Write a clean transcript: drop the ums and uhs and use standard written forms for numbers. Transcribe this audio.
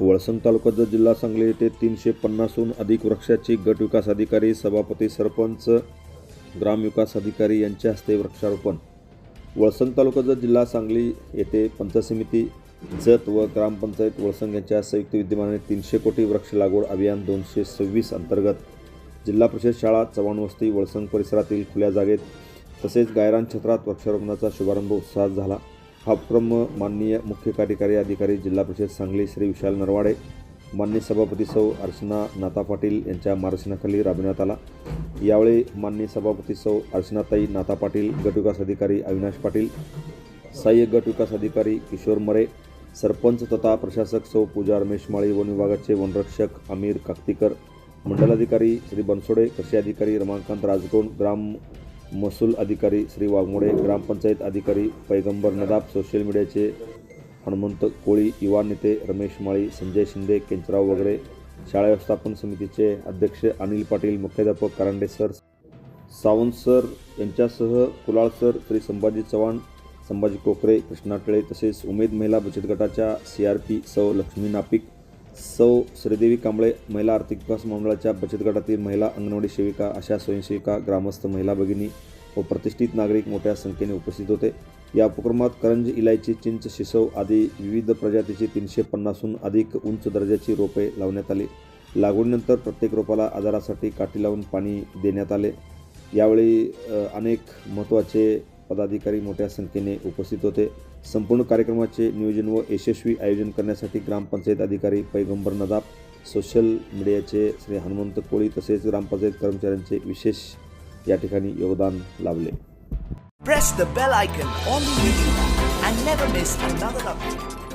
वळसंग तालुक्यात जिल्हा सांगली येथे 350हून अधिक वृक्षाची गट विकास अधिकारी, सभापती, सरपंच, ग्रामविकास अधिकारी यांच्या हस्ते वृक्षारोपण. वळसंग तालुक्यात जिल्हा सांगली येथे पंचायत समिती जत व ग्रामपंचायत वळसंग यांच्या संयुक्त विद्यमानाने 300 कोटी वृक्ष लागवड अभियान 226 अंतर्गत जिल्हा परिषद शाळा, चव्हाण वस्ती, वळसंग परिसरातील खुल्या जागेत तसेच गायरान क्षेत्रात वृक्षारोपणाचा शुभारंभ उत्साहात झाला. हा उपक्रम माननीय मुख्य कार्यकारी अधिकारी जिल्हा परिषद सांगली श्री विशाल नरवाडे, माननीय सभापती सौ अर्चना नाता पाटील यांच्या मार्गदर्शनाखाली राबविण्यात आला. यावेळी माननीय सभापती सौ अर्चनाताई नाता पाटील, गटविकास अधिकारी अविनाश पाटील, सहाय्यक गट विकास अधिकारी किशोर मरे, सरपंच तथा प्रशासक सौ पूजा रमेश माळी, वन विभागाचे वनरक्षक आमिर काकतीकर, मंडलाधिकारी श्री बनसोडे, कृषी अधिकारी रमाकांत राजकोण, ग्राम महसूल अधिकारी श्री वाघमोडे, ग्रामपंचायत अधिकारी पैगंबर नदाब, सोशल मीडियाचे हनुमंत कोळी, युवा नेते रमेश माळी, संजय शिंदे, केंचराव वगैरे, शाळा व्यवस्थापन समितीचे अध्यक्ष अनिल पाटील, मुख्याध्यापक करांडे सर, सावंत सर यांच्यासह कुलाळ सर, श्री संभाजी चव्हाण, संभाजी कोकरे, कृष्णा टिळे तसेच उमेद महिला बचत गटाच्या CRP सौ लक्ष्मी नापिक, सौ श्रीदेवी कांबळे, महिला आर्थिक विकास मंडळाच्या बचत गटातील महिला, अंगणवाडी सेविका, आशा स्वयंसेविका, ग्रामस्थ महिला भगिनी व प्रतिष्ठित नागरिक मोठ्या संख्येने उपस्थित होते. या उपक्रमात करंज, इलायची, चिंच, शिसव आदी विविध प्रजातीची 350हून अधिक उंच दर्जाची रोपे लावण्यात आली. लागवडीनंतर प्रत्येक रोपाला आधारासाठी काठी लावून पाणी देण्यात आले. यावेळी अनेक महत्त्वाचे पदाधिकारी मोठ्या संख्येने उपस्थित होते. संपूर्ण कार्यक्रमाचे नियोजन व यशस्वी आयोजन करण्यासाठी ग्रामपंचायत अधिकारी पैगंबर नदाब, सोशल मीडियाचे श्री हनुमंत कोळी तसेच ग्रामपंचायत कर्मचाऱ्यांचे विशेष या ठिकाणी योगदान लाभले. Press the bell icon on the YouTube and never miss another update.